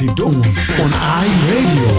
The Dawn on iRadio.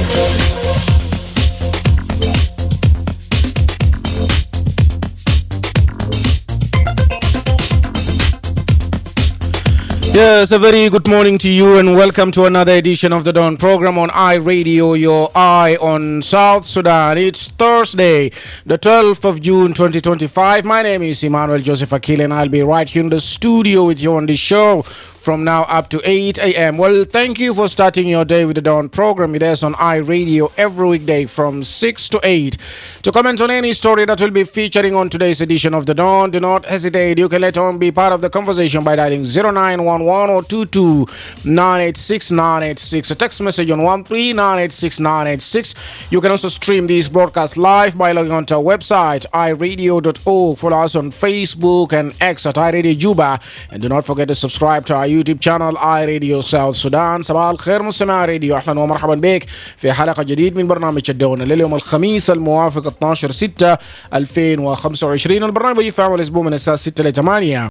Yes, a very good morning to you and welcome to another edition of the Dawn program on iRadio, your eye on South Sudan. It's Thursday, the 12th of June 2025. My name is Emmanuel Joseph Akil and I'll be right here in the studio with you on the show from now up to 8 a.m. Well, thank you for starting your day with the Dawn program. It is on iRadio every weekday from 6 to 8. To comment on any story that will be featuring on today's edition of the Dawn, do not hesitate. You can let on be part of the conversation by dialing 0911 or 22 986 986. A text message on 13986 You can also stream this broadcast live by logging onto our website, iRadio.org. Follow us on Facebook and X at iRadio Juba. And do not forget to subscribe to our YouTube channel iRadio South Sudan. صباح الخير مستمع راديو، اهلا ومرحبا بك في حلقه جديد من برنامج الدون لليوم الخميس الموافق 12/6/2025. البرنامج يجي في عمل الاسبوع من الساعه 6 ل 8.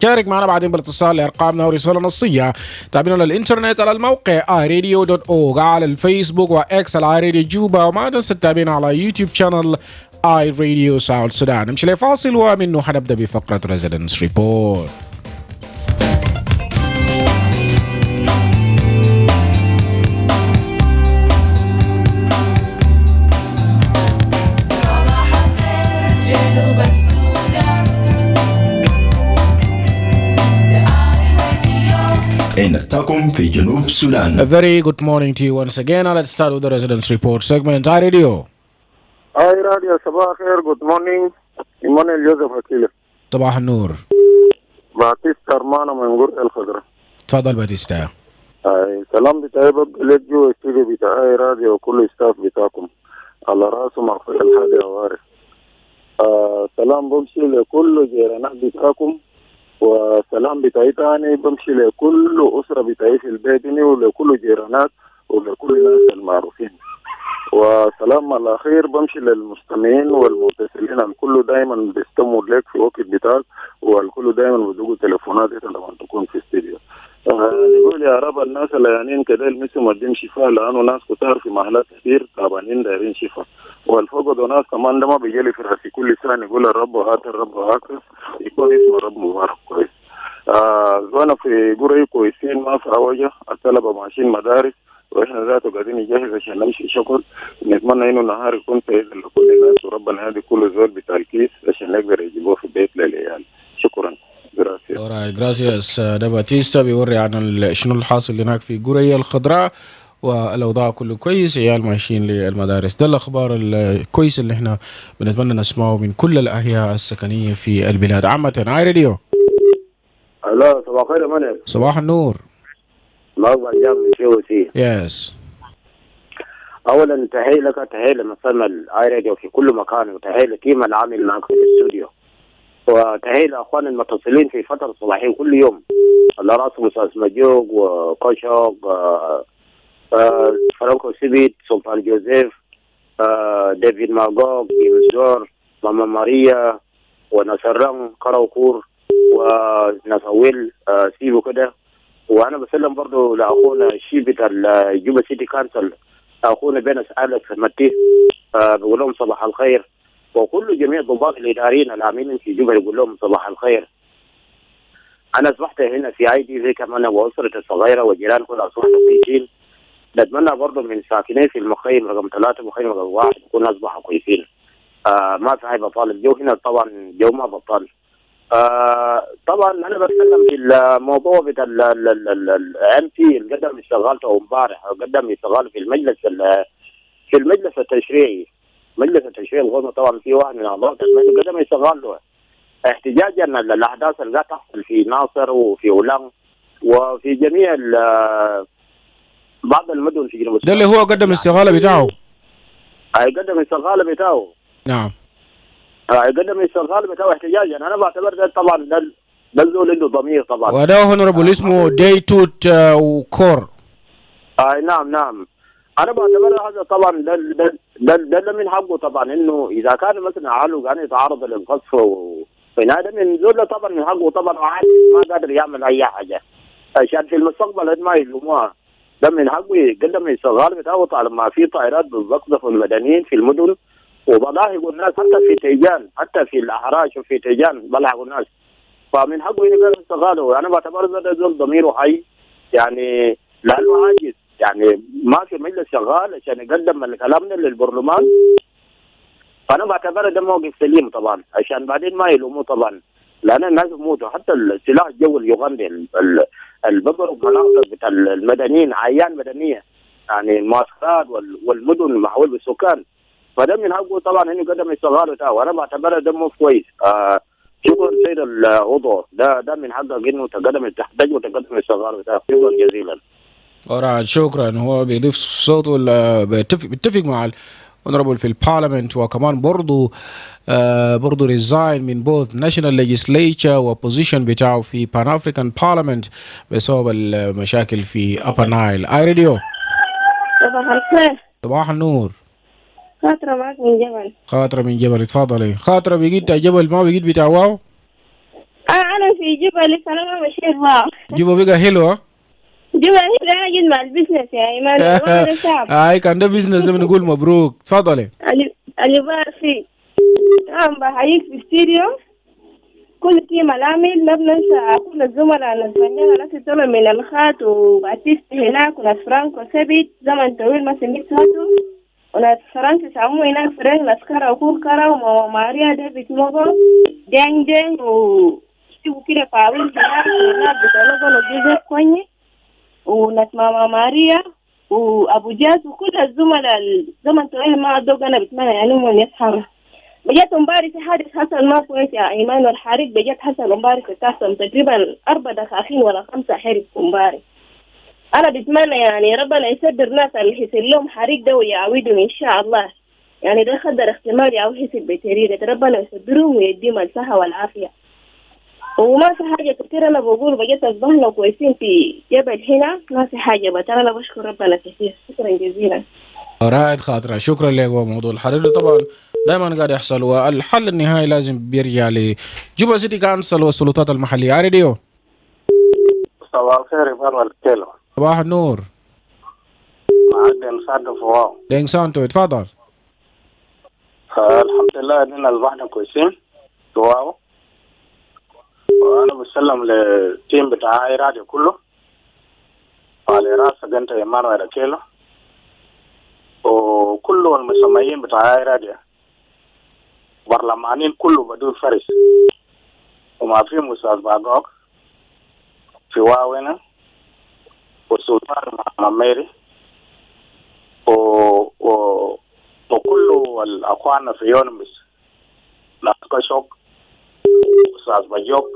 شارك معنا بعدين بالاتصال لارقامنا ورساله نصيه. تابعونا على الانترنت على الموقع iRadio.org، على الفيسبوك واكس على iRadio جوبا، وما تنسى تتابعنا على يوتيوب شانل iRadio ساوث سودان. نمشي لفاصل ومنه حنبدا بفقره ريزيدنس ريبورت. في جنوب السودان. A very good morning to you once again. Let's start with the residence report segment. iRadio. iRadio صباح الخير. Good morning. إيمانويل جوزيف أكيل. صباح النور. باتيستا أرمانا من قرية الخضراء. تفضل باتيستا. سلام بتاعي لك جو استوديو بتاع iRadio وكل ستاف بتاعكم على راسه مغفر الحادي وارث. سلام بمشي لكل جيرانات بتاعكم، وسلام بتاعي تاني بمشي لكل أسرة بتاعي في البيت ولكل جيرانات ولكل الناس المعروفين. وسلام الأخير بمشي للمستمعين والمتصلين، الكل دائما بيستموا لك في وقت بتاعك، والكل دائما بدقوا تليفونات لما تكون في استديو. نقول يا رب الناس اللي يعني كده المسوا مدين شفاء، لأنه ناس كتار في محلات كثير تعبانين دايرين شفاء، والفقد ناس كمان ده ما بيجي في راسي كل سنة نقول الرب هات الرب هاكس، يكون اسم الرب مبارك كويس. زوانا في قرية كويسين، ما في حوجة، الطلبة ماشيين مدارس، واحنا ذاته قاعدين نجهز عشان نمشي شغل. نتمنى انه النهار يكون سعيد لكل الناس، وربنا يهدي كل زول بتاع الكيس عشان نقدر يجيبوه في البيت للعيال. شكرا. جراسياس. ده باتيستا بيوري عن شنو الحاصل هناك في قرية الخضراء، والاوضاع كله كويس، عيال ماشيين للمدارس. ده الاخبار الكويسه اللي احنا بنتمنى نسمعه من كل الاحياء السكنيه في البلاد عامه. iRadio. لا صباح الخير يا منى. صباح النور. ما أبغى أجاوب شيء. يس. أولا تحية لك، تحية لمسمى iRadio في كل مكان، وتحية لتيم العامل معك في الاستوديو، وتحية لأخوان المتصلين في فترة صباحين كل يوم، على رأسهم أستاذ مجوق وكوشوق، فرانكو سيبيت، سلطان جوزيف، ديفيد ماغوك، جيمزور، ماما ماريا، ونصران كراوكور، ونسويل سيبو كده. وانا بسلم برضو لاخونا شيبة الجوبا سيتي كانسل، اخونا بينس اليكس المتي، بقول لهم صباح الخير، وكل جميع الضباط الاداريين العاملين في جوبا يقول لهم صباح الخير. انا اصبحت هنا في ايدي زي كمان واسرتي الصغيره وجيران كلها اصبحوا كويسين. نتمنى برضو من ساكنين في المخيم رقم 3 مخيم رقم 1 يكونوا اصبحوا كويسين. ما في حاجه بطال الجو هنا، طبعا الجو ما بطال. طبعا انا بتكلم في الموضوع بتاع الام بي اللي قدم استغالته امبارح، قدم استغاله في المجلس التشريعي، مجلس التشريع الغربي. طبعا في واحد من اعضاء المجلس قدم استغاله احتجاجا للاحداث اللي قاعده تحصل في ناصر وفي ولان وفي جميع بعض المدن في جنوب السودان. ده اللي هو قدم استغاله بتاعه. قدم استغاله بتاعه. نعم. قدم استغاله بتاعه احتجاجا. انا بعتبر ده طبعا ده الزول عنده ضمير طبعا. وده هونربل اسمه ديتوت وكور. نعم. انا بعتبر هذا طبعا ده من حقه طبعا، انه اذا كان مثلا عالو كان يتعرض للقصف فهذا من زول طبعا من حقه طبعا، ما قادر يعمل اي حاجه عشان في المستقبل ما يلوموها. ده من حقه يقدم استقالة بتاعه طالما في طائرات بتقذف المدنيين في المدن وبلاحق الناس حتى في تيجان، حتى في الأحراش وفي تيجان بلاحق الناس، فمن حقه يقدم استقالة. وأنا بعتبر ده زول ضميره حي يعني، لأنه عاجز يعني ما في مجلس شغال عشان يقدم الكلام ده للبرلمان. فأنا بعتبر ده موقف سليم طبعا عشان بعدين ما يلوموه طبعا، لأن الناس يموتوا. حتى السلاح الجوي اليوغندي البضرب مناطق بتاع المدنيين، عيان مدنية يعني المؤسسات والمدن المحول بالسكان، فده من حقه طبعا انه يقدم استقالة بتاعه، وانا بعتبره ده مو كويس. شكرا سيد العضو، ده من حقك انه تحتاج وتقدم استقالة بتاعه. شكرا جزيلا. alright شكرا. هو بيضيف صوته بيتفق مع honorable في البارلمنت، وكمان برضو برضو ريزاين من both national legislature وبوزيشن بتاعه في pan african parliament بسبب المشاكل في upper nile. اي راديو صباح الخير. صباح النور. خاطرة معك من جبل. خاطرة من جبل، اتفضلي. خاطرة بقيت جبل ما بقيت بتاع واو؟ أنا في جبل فأنا ما بشير واو. جبل بقى حلوة؟ جبل هنا أنا جيت مع البزنس يا إيمان والله صعب. اي كان ده بزنس، ده بنقول مبروك. اتفضلي. اللي بار فيه أنا بحييك في استديو كل تيم العامل، ما بننسى كل الزملاء الفنانين ناس الزمن من الخات وباتيست هناك وناس فرانكو سبيت زمن طويل ما سميت ساتو وناس فرانكو سامو هناك فريق ناس كارا وكور كارا وماما ماريا ديفيد موغو دين دين وشتبو كده فاويل هناك وناس بتلوغو وجوزيف كوني وناس ماما ماريا وأبو جاز وكل الزملاء الزمن طويل ما أدوغ. أنا بتمنى يعني من يسحر بجد امبارح في حادث حصل ما كويس يا ايمان، والحريق بجد حصل امبارح في التحصل تقريبا 4 دخاخين ولا 5 حرق امبارح. انا بتمنى يعني ربنا يسدر ناس اللي يحصل لهم حريق ده ويعاودهم ان شاء الله، يعني ده خدر احتمال او حسب بتريده، ربنا يسدرهم ويديهم الصحه والعافيه. وما في حاجه كثير انا بقول بجد اصبحنا كويسين في جبل هنا، ما في حاجه بس انا بشكر ربنا كثير. شكرا جزيلا. رائد خاطرة، شكرا لك. وموضوع الحريق طبعا دائما قاعد يحصل، والحل النهائي لازم بيرجع لجوبا سيتي كانسل والسلطات المحليه. يا راديو صباح الخير يا فندم الكيلو. صباح النور. معك دين سانتو فواو. دين سانتو اتفضل. الحمد لله اننا اصبحنا كويسين فواو، وانا بسلم للتيم بتاع اي راديو كله وعلى راسك انت يا مانويل الكيلو وكل المسمعين بتاع اي راديو، برلمانين كله بدون فرس، وما في استاذ باقوك في واوينا والسلطان ماميري وكل الاخوان في يونمس ناسكشوك استاذ باجوك،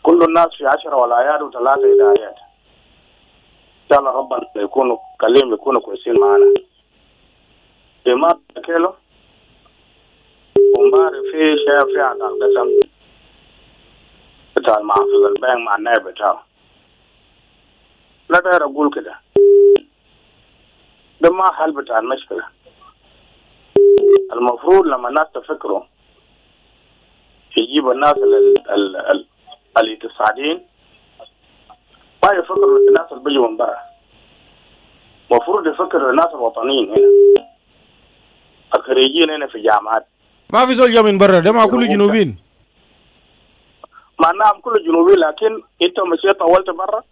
كل الناس في 10 ولايات و3 هدايات. ان شاء الله ربنا يكونوا كلهم يكونوا كويسين معنا. بما كيلو ومباري في شيء في عن القسم بتاع المحافظ البنك مع النائب بتاعه. لا داير اقول كده، ده ما حل بتاع المشكله. المفروض لما الناس تفكروا يجيب الناس الاقتصاديين ما يفكروا الناس اللي بيجوا من برا، المفروض يفكروا الناس الوطنيين هنا الخريجين هنا في الجامعات. ما في زول جا من برا، ده مع كل جنوبين. ما نعم كل جنوبين، لكن انت مشيت طولت برا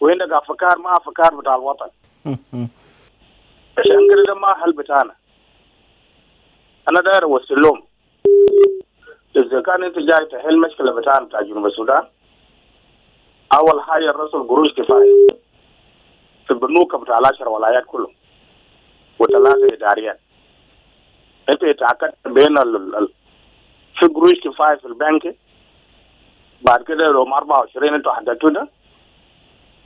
وعندك افكار ما افكار بتاع الوطن. عشان كده ده ما حل بتاعنا. انا داير اوصل لهم اذا كان انت جاي تحل مشكله بتاعنا بتاع جنوب السودان، اول حاجه الرسل قروش كفايه في البنوك بتاع 10 ولايات كله و3 اداريات. انت اتاكدت بين في قروش كفايه في البنك، بعد كده لو 24 انتوا حددتوا ده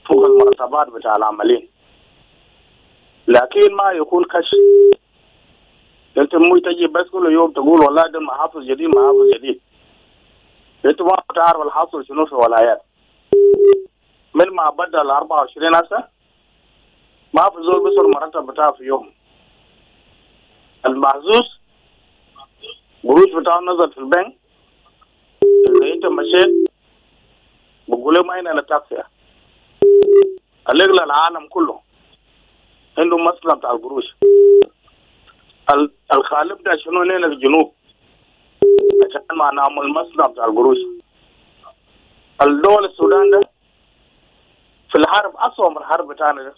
فوق المرتبات بتاع العاملين، لكن ما يكون كش. انت مو تجي بس كل يوم تقول والله ده محافظ جديد محافظ جديد، انت ما تعرف الحاصل شنو في ولايات. من ما بدل 24 هسه ما في زول بيصير المرتب بتاعه في يوم. المحظوظ قروش بتاعه نزل في البنك، اذا انت مشيت بقول له ما هنا التاكسي الأغلى العالم كله عنده مسألة بتاع القروش. الخالب ده شنو هنا في الجنوب عشان ما نعمل مسألة بتاع القروش. الدول السودان ده في الحرب أسوأ من الحرب بتاعنا ده،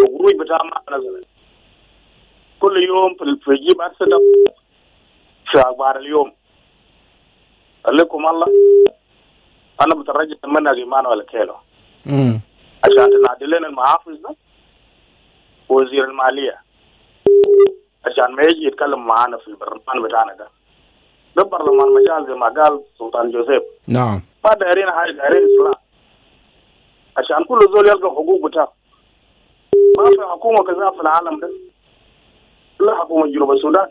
القروش بتاعنا ما نزلت. كل يوم في جيب أرسل في أخبار اليوم. لكم الله أنا بترجع منها إيمان ولا كيلو عشان تنادي لنا المحافظ ده وزير المالية عشان ما يجي يتكلم معانا في البرلمان بتاعنا ده. ده برلمان مجال زي ما قال سلطان جوزيف. نعم. ما دايرين حاجة، دايرين إصلاح عشان كل زول يلقى حقوق بتاعه. ما في حكومة كذا في العالم ده، لا حكومة جنوب السودان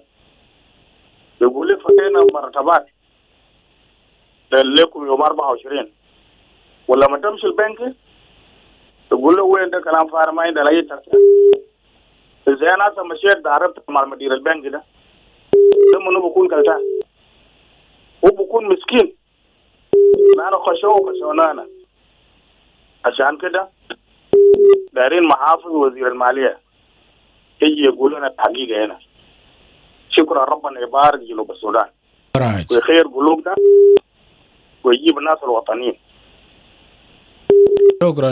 يقول لك فتينا مرتبات لكم يوم 24 ولا ما تمشي البنك تقول له وين ده كلام فارغ ما عنده اي ترتيب. اذا انا مشيت عرفت مع مدير البنك ده منو بكون كلتان وبكون مسكين. انا خشونا انا عشان كده دايرين محافظ وزير الماليه يجي يقول لنا الحقيقه هنا. شكرا ربنا يبارك جنوب السودان ويخير قلوبنا ويجيب الناس الوطنيين.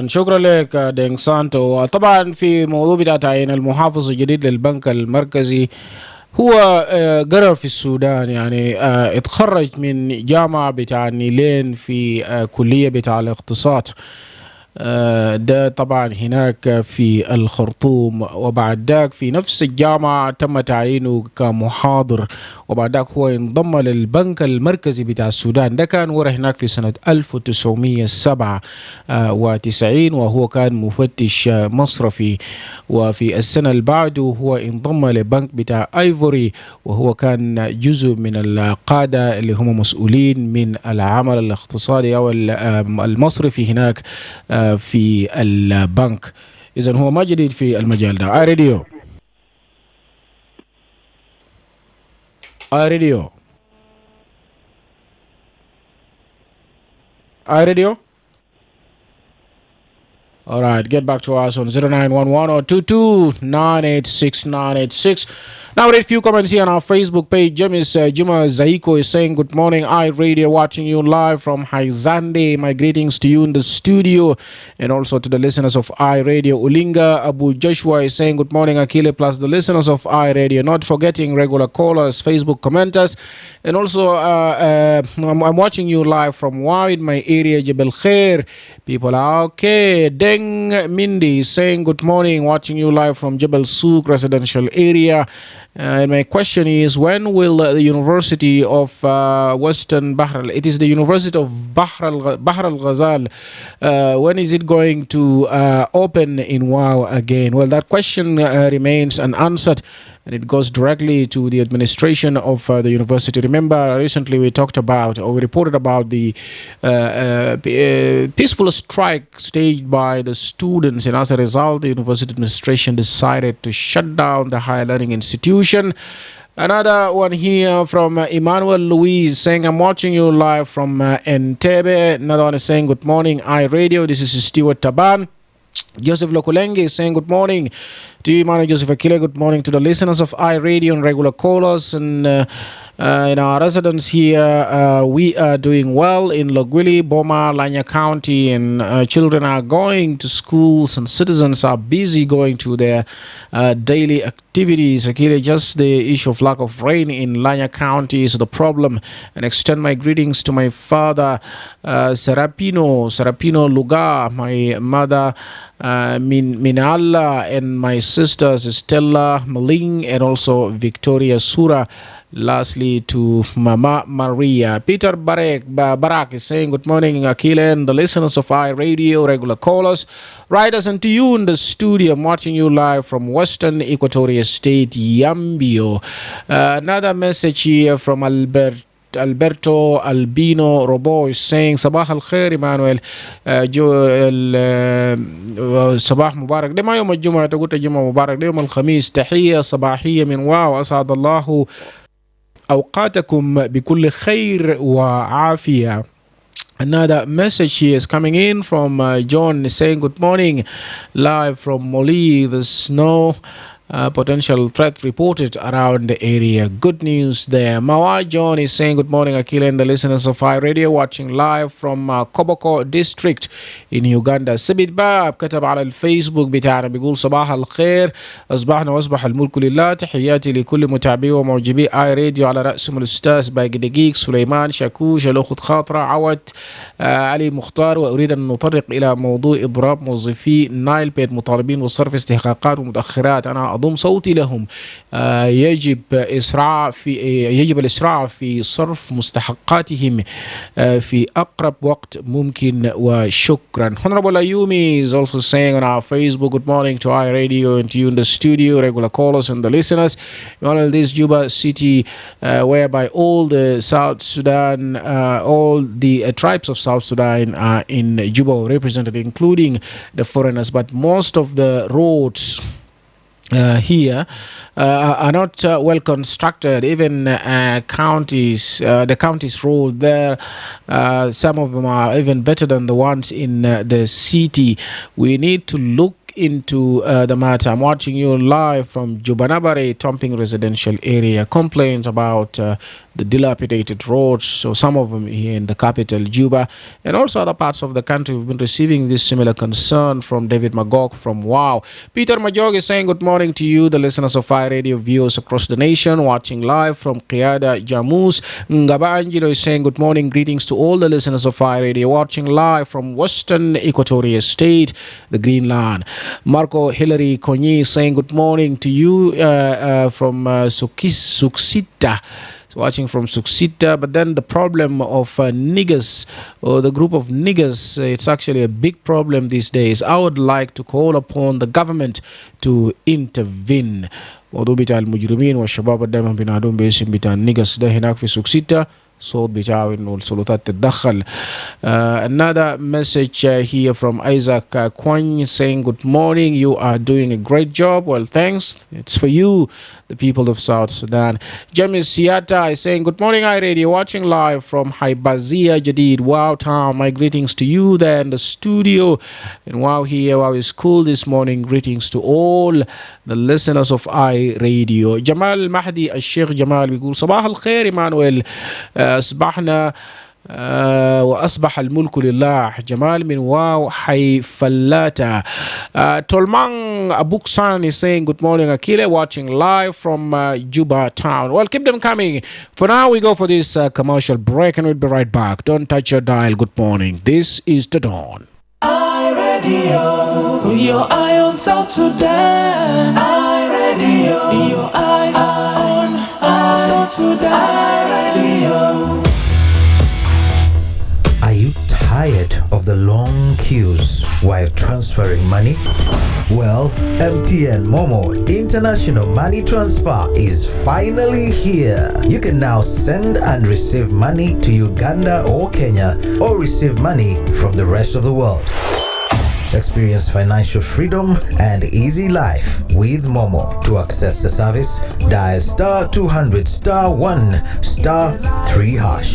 شكرا لك دينغ سانتو. طبعا في موضوع بتاع تعيين المحافظ الجديد للبنك المركزي، هو قرر في السودان، يعني اتخرج من جامعة بتاع النيلين في كلية بتاع الاقتصاد. ده طبعا هناك في الخرطوم، وبعد ذاك في نفس الجامعة تم تعيينه كمحاضر، وبعد ذاك هو انضم للبنك المركزي بتاع السودان. ده كان ورا هناك في سنة 1997 وهو كان مفتش مصرفي. وفي السنة اللي بعده هو انضم لبنك بتاع ايفوري، وهو كان جزء من القادة اللي هم مسؤولين من العمل الاقتصادي أو المصرفي هناك في البنك. إذن هو ما جديد في المجال ده. اي راديو. All right, get back to us on 0911 or 22986 Now, read a few comments here on our Facebook page. Juma Zaiko is saying, good morning, Radio, watching you live from Haizande. My greetings to you in the studio and also to the listeners of Radio. Ulinga Abu Joshua is saying, good morning, Akile, plus the listeners of Radio. Not forgetting regular callers, Facebook commenters. And also, I'm watching you live from Wide, my area, Jebel Khair. People are okay. Deng Mindy is saying, good morning, watching you live from Jebel Souk residential area. And my question is, when will the University of Western Bahr, it is the University of Bahr al-Ghazal, when is it going to open in WOW again? Well, that question remains unanswered, and it goes directly to the administration of the university. Remember, recently we talked about, or we reported about the peaceful strike staged by the students, and as a result, the university administration decided to shut down the higher learning institution. Another one here from Emmanuel Louise saying, I'm watching you live from Entebbe. Another one is saying, good morning, Radio. This is Stuart Taban. Joseph Lokulenge is saying, good morning to you, Emmanuel Joseph Akile. Good morning to the listeners of Radio and regular callers. And in our residents here, we are doing well in Logwili, Boma, Lanya County, and children are going to schools and citizens are busy going to their daily activities. Akile, just the issue of lack of rain in Lanya County is the problem. And extend my greetings to my father, Serapino Luga, my mother, Minalla, and my sisters, Stella, Maling, and also Victoria Sura. Lastly, to Mama Maria. Peter Barak is saying, good morning, Akile, and the listeners of Radio, regular callers, writers, and to you in the studio. I'm watching you live from Western Equatoria State, Yambio. Another message here from Alberto Albino Robo is saying, Sabah al Khair, Emmanuel. صباح مبارك. ده ما يوم الجمعة تقول الجمعة مبارك، ده يوم الخميس. تحية صباحية من واو. أسعد الله أوقاتكم بكل خير وعافية. Another message here is coming in from John saying, good morning, live from Moli. The snow potential threat reported around the area. Good news there. Mawa John is saying, good morning, Akila and the listeners of High Radio, watching live from Koboko district in Uganda. سبيت باب كتب على الفيسبوك بتاعنا بيقول صباح الخير، أصبحنا وأصبح الملك لله. تحياتي لكل متابعي ومعجبي آي راديو على رأسهم الأستاذ باقي دقيق سليمان شاكوش الأخت خاطرة عود علي مختار. وأريد أن نطرق إلى موضوع إضراب موظفي نايل بيت مطالبين بصرف استحقاقات ومتأخرات. أنا أضم صوتي لهم. يجب الإسراع في صرف مستحقاتهم في أقرب وقت ممكن وشكرا. Honorable Ayumi is also saying on our Facebook, good morning to I Radio and to you in the studio, regular callers and the listeners. Well, this Juba city whereby all the South Sudan, all the tribes of South Sudan are in Juba represented, including the foreigners, but most of the roads here are not well constructed. Even counties, the counties road there, some of them are even better than the ones in the city. We need to look into the matter. I'm watching you live from Jubanabare, Tomping residential area. Complaints about the dilapidated roads, so some of them here in the capital Juba and also other parts of the country. We've been receiving this similar concern from David Magog from Wow. Peter Majog is saying good morning to you, the listeners of Fire Radio, viewers across the nation, watching live from Kiada Jamus. Ngabanjiro is saying good morning, greetings to all the listeners of Fire Radio, watching live from Western Equatoria State, the Greenland. Marco Hillary Konyi is saying good morning to you from Suksita, watching from Suksita. But then the problem of niggers, or the group of niggers, it's actually a big problem these days. I would like to call upon the government to intervene. موضوع بتاع المجرمين والشباب دائما بينادون باسم بتاع النيجس ده هناك في سوكسيتا صوت بتاعه انه السلطات تتدخل. Another message here from Isaac Kwan saying good morning, you are doing a great job. Well, thanks, it's for you, the people of South Sudan. James Siata is saying good morning, I Radio, watching live from Haibazia Jadid, Wow Town. My greetings to you there in the studio, and Wow here, Wow is cool this morning. Greetings to all the listeners of I Radio. Jamal Mahdi الشيخ جمال بيقول صباح الخير إيمانويل، أصبحنا وأصبح الملك لله. جمال من واو حي فلاتا. Tolmang Abuksan is saying good morning Akile, watching live from Juba town. Well, keep them coming. For now we go for this commercial break and we'll be right back. Don't touch your dial. Good morning, this is The Dawn. I Radio, your eye on South Sudan. I Radio, your eye on South Sudan. I Radio. Are you tired of the long queues while transferring money? Well, MTN Momo International Money Transfer is finally here. You can now send and receive money to Uganda or Kenya, or receive money from the rest of the world. Experience financial freedom and easy life with Momo. To access the service, dial star 200 star 1 star 3 hash.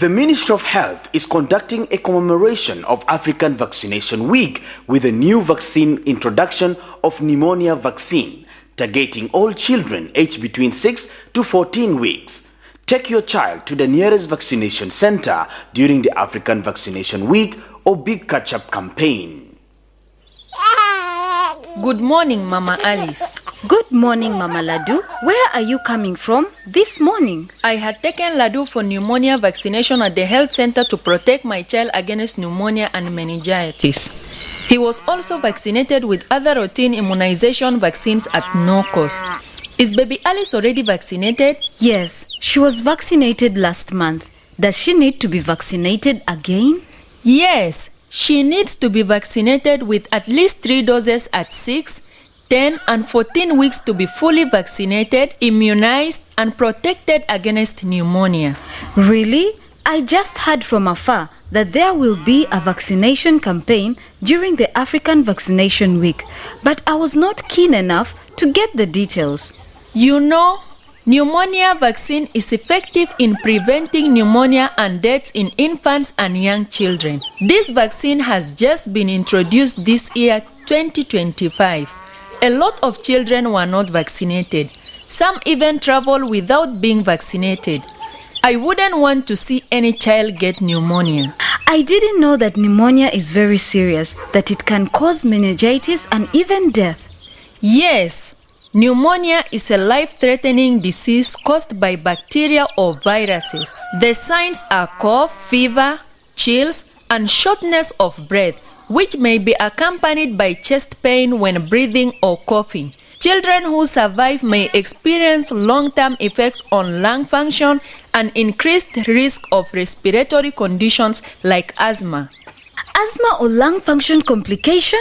The Ministry of Health is conducting a commemoration of African Vaccination Week with a new vaccine introduction of pneumonia vaccine, targeting all children aged between 6 to 14 weeks. Take your child to the nearest vaccination center during the African Vaccination Week or Big Catch-up campaign. Good morning, Mama Alice. Good morning, Mama Ladu. Where are you coming from this morning? I had taken Ladu for pneumonia vaccination at the health center to protect my child against pneumonia and meningitis. He was also vaccinated with other routine immunization vaccines at no cost. Is baby Alice already vaccinated? Yes, she was vaccinated last month. Does she need to be vaccinated again? Yes, she needs to be vaccinated with at least 3 doses at 6, 10 and 14 weeks to be fully vaccinated, immunized and protected against pneumonia. Really? I just heard from afar that there will be a vaccination campaign during the African Vaccination Week, but I was not keen enough to get the details. You know, Pneumonia vaccine is effective in preventing pneumonia and deaths in infants and young children. This vaccine has just been introduced this year, 2025. A lot of children were not vaccinated. Some even travel without being vaccinated. I wouldn't want to see any child get pneumonia. I didn't know that pneumonia is very serious, that it can cause meningitis and even death. Yes, pneumonia is a life-threatening disease caused by bacteria or viruses. The signs are cough, fever, chills, and shortness of breath, which may be accompanied by chest pain when breathing or coughing. Children who survive may experience long-term effects on lung function and increased risk of respiratory conditions like asthma. Asthma or lung function complication?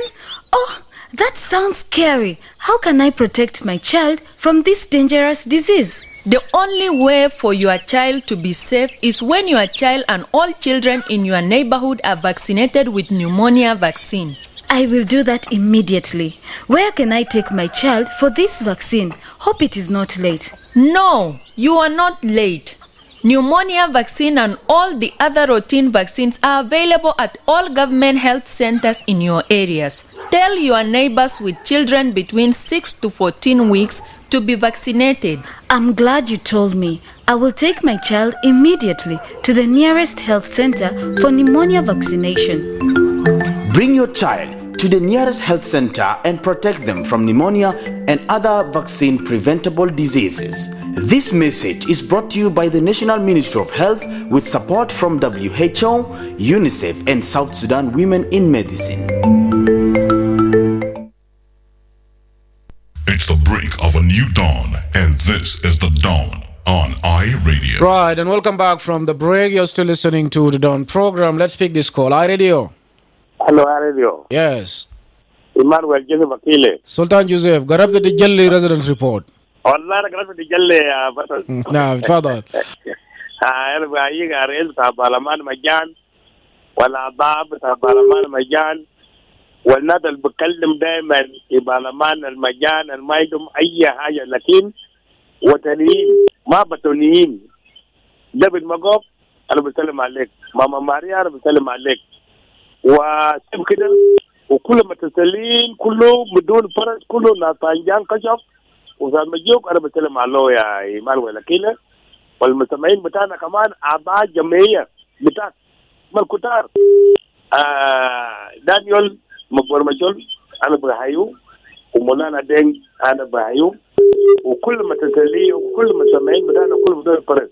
Oh, that sounds scary. How can I protect my child from this dangerous disease? The only way for your child to be safe is when your child and all children in your neighborhood are vaccinated with pneumonia vaccine. I will do that immediately. Where can I take my child for this vaccine? Hope it is not late. No, you are not late. Pneumonia vaccine and all the other routine vaccines are available at all government health centers in your areas. Tell your neighbors with children between 6 to 14 weeks to be vaccinated. I'm glad you told me. I will take my child immediately to the nearest health center for pneumonia vaccination. Bring your child to the nearest health center and protect them from pneumonia and other vaccine-preventable diseases. This message is brought to you by the National Ministry of Health with support from WHO, UNICEF, and South Sudan Women in Medicine. It's the break of a new dawn, and this is the Dawn on iRadio. Right, and welcome back from the break. You're still listening to the Dawn program. Let's pick this call. iRadio. Hello, Radio. Yes. Emmanuel Joseph Akile. Sultan Joseph, قربت تجلي residence report. والله انا قربت تجلي يا بطل. نعم تفضل. انا بقى رئيس بتاع برلمان مجان ولا اعضاء بتاع برلمان مجان والناس اللي بتكلم دائما في برلمان المجان ما عندهم اي حاجه لكن وطنيين ما بطنيين. ديفيد ماغوف انا بسلم عليك، ماما ماريا انا بسلم عليك، وسيب كده وكل متصلين كله بدون فرق كله ناس طنجان كشف وزاد مجيوك انا بسلم عليه يا ايمانويل اكيله والمستمعين بتاعنا كمان اعضاء جمعيه بتاع الكتار دانيال مبورمجول انا بحيو ومولانا دين انا بحيو وكل متصلين وكل مستمعين بتاعنا كله بدون فرق.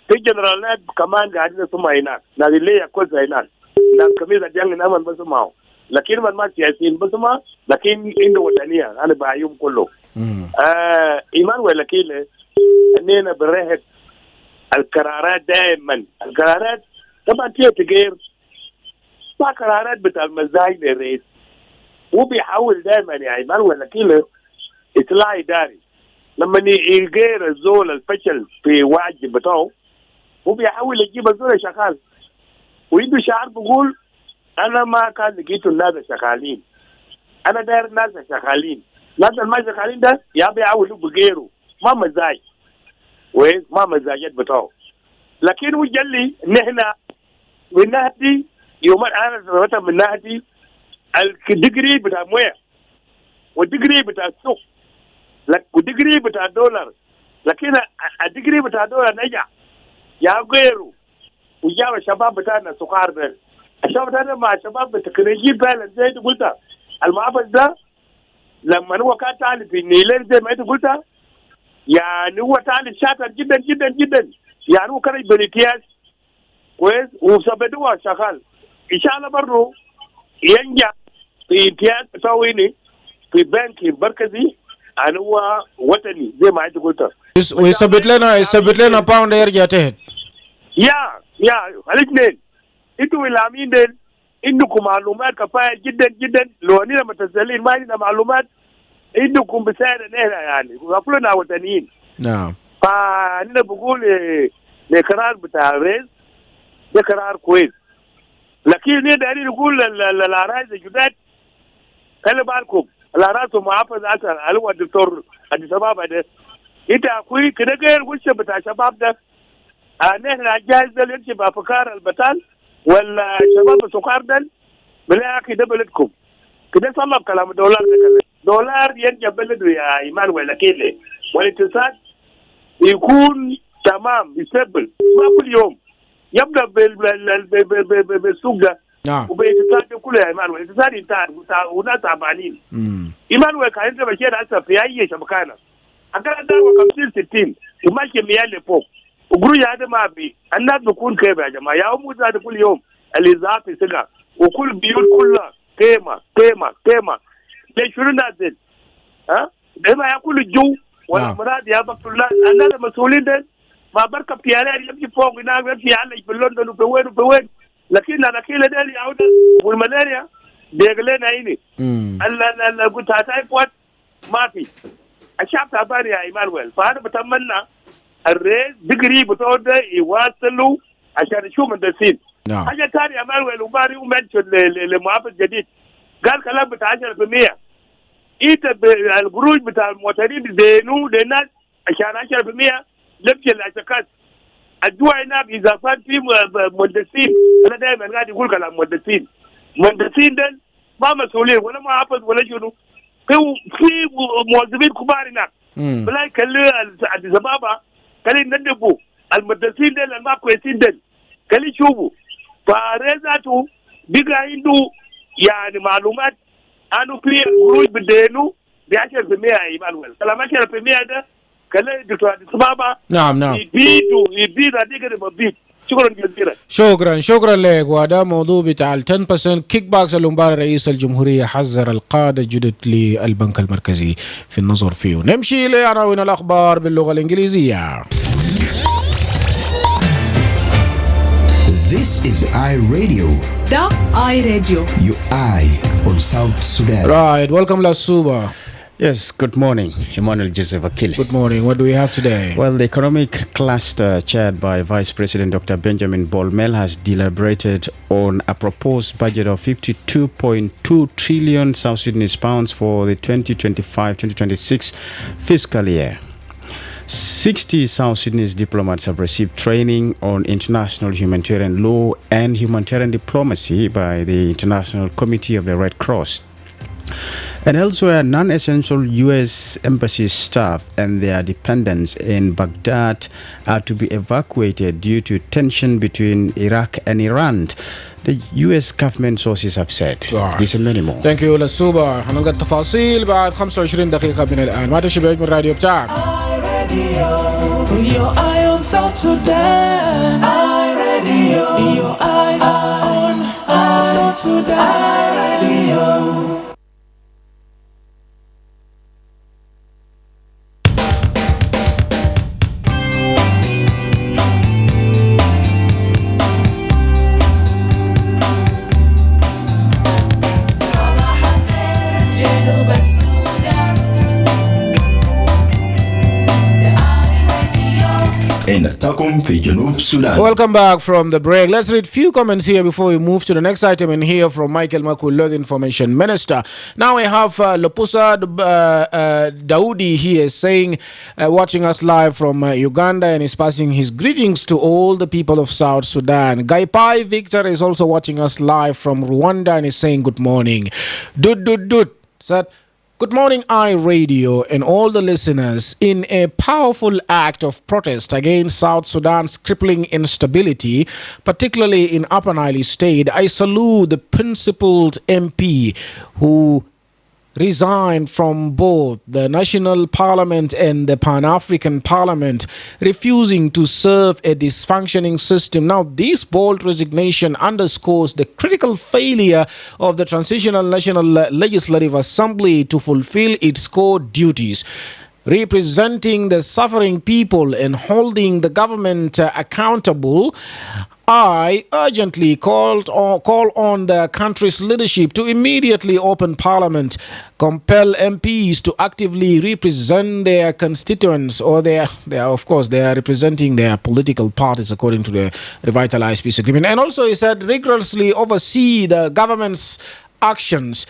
في جنرالات كمان قاعدين يسمعوا هناك ناس اللي ياكل هناك ناس كمية ديان نامن بسمعوا لكن من ما سياسيين بسمع لكن عنده وطنية أنا بعيوم كله. إيمانويل أكيله أننا برهت القرارات دائما القرارات طبعا تغير ما قرارات بتاع المزايد الرئيس وبيحاول دائما يا إيمانويل أكيله إطلاع إداري لما يغير الزول الفشل في واجب بتاعه وبيحاول يجيب الزول شغال وعنده شعار بقول انا ما كان لقيت الناس شغالين انا داير الناس شغالين الناس ما شغالين ده يا بيعاولوا بغيره ما مزاج وين ما مزاجات بتاعه لكن وجلي نحن من نهدي يوم انا سمعت من نهدي الديجري بتاع مويه والديجري بتاع السوق والديجري بتاع الدولار لكن الديجري بتاع الدولار نجح يا غيره وجاب الشباب بتاعنا سكر ده الشباب بتاعنا مع الشباب بالتكنولوجيا فعلا زي ما قلت المعبد ده لما هو كان تعالي في النيلين زي ما انت قلت يعني هو تعالي شاطر جدا جدا جدا يعني هو كان بالامتياز كويس وسبدوه شغال ان شاء الله برضه ينجح في امتياز بتاعه في بنك مركزي يعني هو وطني زي ما انت قلت ويثبت لنا باوند يرجع تحت يا الاثنين انتوا الامين دين عندكم معلومات كفايه جدا جدا لو اننا متسلين ما عندنا معلومات عندكم بساعدنا يعني وقفلنا وطنيين. نعم فانا بقول القرار بتاع الرئيس ده قرار كويس لكن دايرين نقول الاراضي الجداد خلي بالكم الاراضي محافظ اصلا اللي هو الدكتور ادي سبابه ده ita kuyi kidagar wuce bata shabab da a ne na jahil da yanci ba fakar albatal wala shabab sukar dal bala kida baladkum kida sama kalam dolar da kale dolar yanci baladu ya iman wala kile والاقتصاد يكون تمام يستقبل ما كل يوم يبدا بالسوق ده وبالاقتصاد كله يا ايمان والاقتصاد انتهى وناس تعبانين ايمان وكان انت ماشي هسه في اي شبكانه اقل ده 50 60 وماشي ميال فوق وقروا يا هذا ما بي الناس بكون كيف يا جماعه يا ام زاد كل يوم الازاف سجا وكل بيوت كلها قيمه ليش شنو نازل ها ده ما ياكل الجو ولا مراد يا بكر الله انا المسؤولين ده ما بركب في عليه يمشي فوق هناك يمشي على في لندن وفي وين لكن انا كده ده يعود والملاريا بيغلينا هنا ال قلت تايفويد ما في الشعب تعبان يا ايمانويل فانا بتمنى الرئيس دغري بتوع ده يواصلوا عشان يشوفوا مهندسين حاجه ثانيه يا ايمانويل وباري ومنشن لمعافى جديد قال كلام بتاع 10% إيتا القروج بتاع المواطنين بيزينوا للناس عشان 10% لبش الأشخاص الدواء هناك إذا كان في مهندسين أنا دائما قاعد يقول كلام مهندسين ده ما مسؤولين ولا ما حافظ ولا شنو في موظفين كبار هناك بلا يكلي الزبابة كلي ندبوا المهندسين ده ما كويسين ده كلي يشوفوا فرزاته بيجا عنده يعني معلومات أنو في الخروج بدينه ب 10% يا إيمانويل كلام 10% ده كله دكتور سبابة نعم يبيد هذيك المبيد شكرا جزيلا شكرا لك. وهذا موضوع بتاع 10% كيك باكس اللي مبارك رئيس الجمهورية حذر القادة الجدد للبنك المركزي في النظر فيه. نمشي لعناوين الأخبار باللغة الإنجليزية. This is iRadio. The iRadio. Your eye on South Sudan. Right, welcome Lasuba. Yes, good morning, Emmanuel Joseph Akili. Good morning. What do we have today? Well, the economic cluster chaired by Vice President Dr. Benjamin Bolmel has deliberated on a proposed budget of 52.2 trillion South Sudanese pounds for the 2025-2026 fiscal year. 60 South Sudanese diplomats have received training on international humanitarian law and humanitarian diplomacy by the International Committee of the Red Cross. And elsewhere, non-essential U.S. embassy staff and their dependents in Baghdad are to be evacuated due to tension between Iraq and Iran, the U.S. government sources have said. This and many more. Thank you لسوبا. هنلقى التفاصيل بعد 25 دقيقة من الآن. ما تمشي بعيد من الراديو بتاعك. Your eye on South Sudan. iRadio. Your eye on South Sudan. iRadio. Welcome back from the break. Let's read a few comments here before we move to the next item and hear from Michael Makullo, the Information Minister. Now we have Lopusa Daudi here saying, watching us live from Uganda, and is passing his greetings to all the people of South Sudan. Gaipai Victor is also watching us live from Rwanda and is saying good morning. Said, good morning, iRadio, and all the listeners. In a powerful act of protest against South Sudan's crippling instability, particularly in Upper Nile State, I salute the principled MP who resigned from both the National Parliament and the Pan-African Parliament, refusing to serve a dysfunctioning system. Now, this bold resignation underscores the critical failure of the Transitional National Legislative Assembly to fulfill its core duties, representing the suffering people and holding the government accountable. I urgently call on the country's leadership to immediately open parliament, compel MPs to actively represent their constituents, or they are representing their political parties according to the revitalized peace agreement. And also, he said, rigorously oversee the government's actions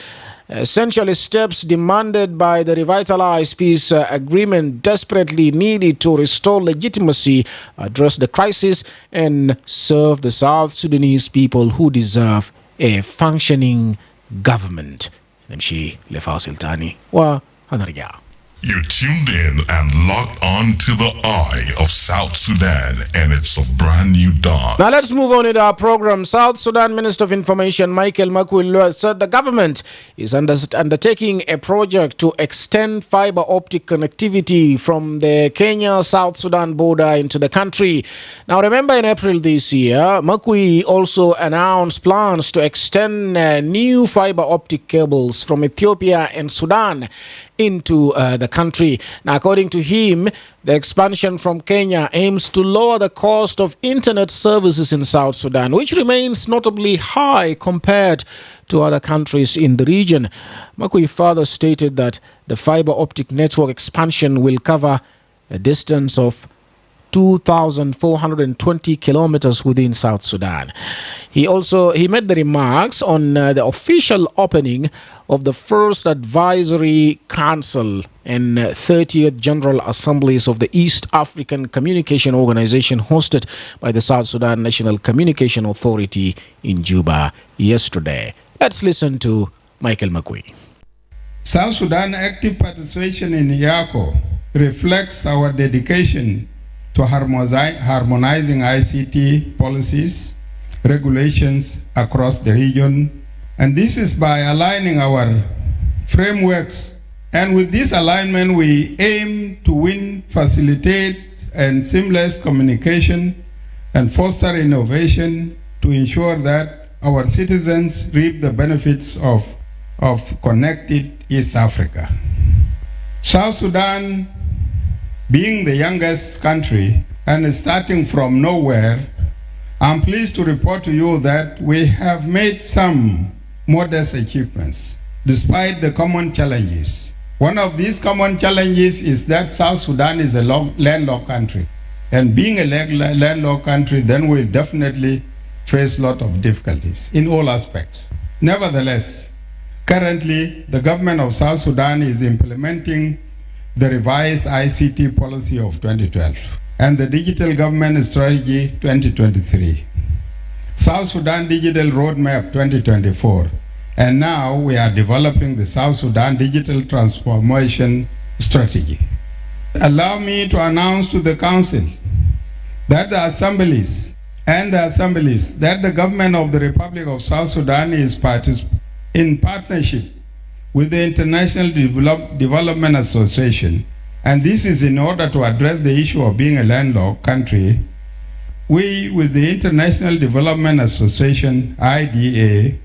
essentially steps demanded by the revitalized peace agreement desperately needed to restore legitimacy, address the crisis, and serve the South Sudanese people who deserve a functioning government. Namshi Lefa Sultani wa Hanarga. You tuned in and locked on to the eye of South Sudan, and it's a brand new dawn. Now let's move on with our program. South Sudan Minister of Information Michael Makuilua said the government is undertaking a project to extend fiber optic connectivity from the Kenya-South Sudan border into the country. Now remember, in April this year, Makui also announced plans to extend new fiber optic cables from Ethiopia and Sudan into the country. Now, according to him, the expansion from Kenya aims to lower the cost of internet services in South Sudan, which remains notably high compared to other countries in the region. Makui further stated that the fiber optic network expansion will cover a distance of 2,420 kilometers within South Sudan. He made the remarks on the official opening of the first Advisory Council and 30th General Assemblies of the East African Communication Organization hosted by the South Sudan National Communication Authority in Juba yesterday. Let's listen to Michael Makui. South Sudan active participation in IACO reflects our dedication to harmonizing ICT policies, regulations across the region. And this is by aligning our frameworks. And with this alignment, we aim to win, facilitate, and seamless communication and foster innovation to ensure that our citizens reap the benefits of connected East Africa. South Sudan, being the youngest country and starting from nowhere, I'm pleased to report to you that we have made some modest achievements despite the common challenges. One of these common challenges is that South Sudan is a landlocked country. And being a landlocked country, then we'll definitely face a lot of difficulties in all aspects. Nevertheless, currently, the government of South Sudan is implementing the revised ICT policy of 2012 and the Digital Government Strategy 2023, South Sudan Digital Roadmap 2024, and now we are developing the South Sudan Digital Transformation Strategy. Allow me to announce to the Council that the assemblies that the government of the Republic of South Sudan is in partnership with the International Development Association, and this is in order to address the issue of being a landlocked country. We, with the International Development Association, IDA,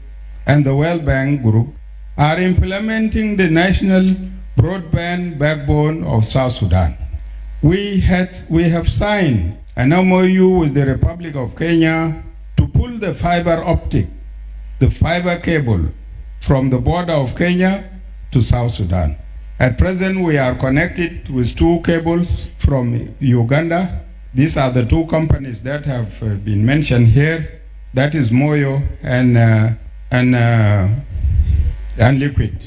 and the World Bank Group, are implementing the national broadband backbone of South Sudan. We have signed an MOU with the Republic of Kenya to pull the fiber cable from the border of Kenya to South Sudan. At present, we are connected with two cables from Uganda. These are the two companies that have been mentioned here. That is Moyo and Liquid.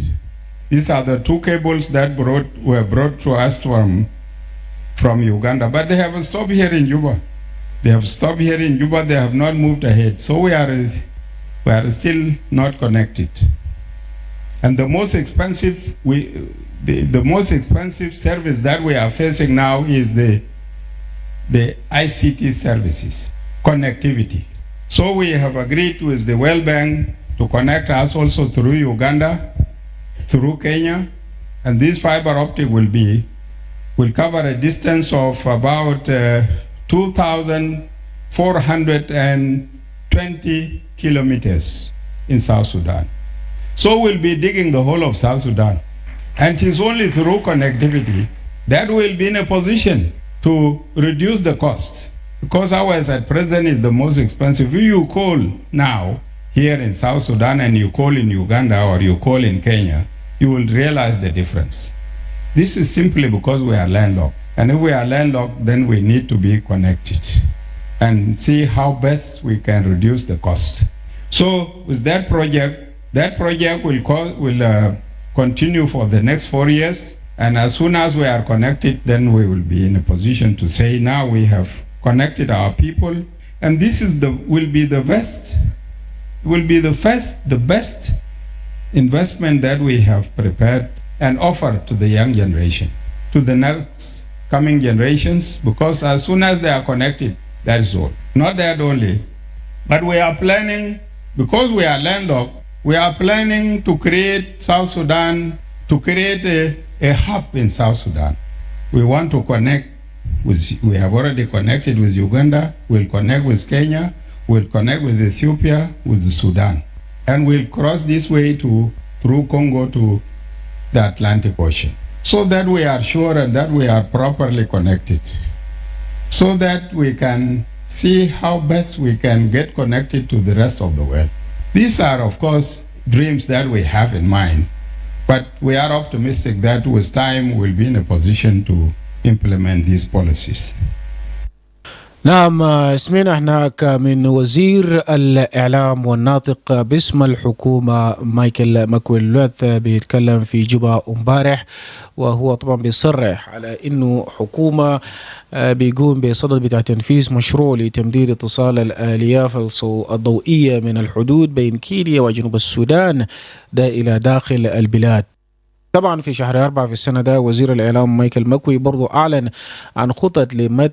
These are the two cables that were brought to us from Uganda. But they have stopped here in Juba. They have not moved ahead. So we are still not connected. And the most expensive service that we are facing now is the ICT services, connectivity. So we have agreed with the World Bank to connect us also through Uganda, through Kenya, and this fiber optic will cover a distance of about 2,420 kilometers in South Sudan. So we'll be digging the whole of South Sudan. And it is only through connectivity that we'll be in a position to reduce the cost. Because ours at present is the most expensive. If you call now here in South Sudan and you call in Uganda or you call in Kenya, you will realize the difference. This is simply because we are landlocked. And if we are landlocked, then we need to be connected and see how best we can reduce the cost. So with that project, That project will continue for the next 4 years. And as soon as we are connected, then we will be in a position to say, now we have connected our people. And this is will be the best investment that we have prepared and offered to the young generation, to the next coming generations, because as soon as they are connected, that is all. Not that only, but we are planning, because we are landlocked, we are planning to create South Sudan, to create a hub in South Sudan. We want to connect we have already connected with Uganda, we'll connect with Kenya, we'll connect with Ethiopia, with Sudan. And we'll cross this way through Congo to the Atlantic Ocean. So that we are sure and that we are properly connected. So that we can see how best we can get connected to the rest of the world. These are, of course, dreams that we have in mind. But we are optimistic that with time we'll be in a position to implement these policies. نعم، سمعنا هناك من وزير الإعلام والناطق باسم الحكومة مايكل ماكويلوث بيتكلم في جوبا امبارح، وهو طبعا بيصرح على انه حكومة بيقوم بصدد بتاع تنفيذ مشروع لتمديد اتصال الآلياف الضوئية من الحدود بين كينيا وجنوب السودان ده إلى داخل البلاد. طبعا في شهر 4 في السنة ده وزير الإعلام مايكل ماكوي برضو أعلن عن خطط لمد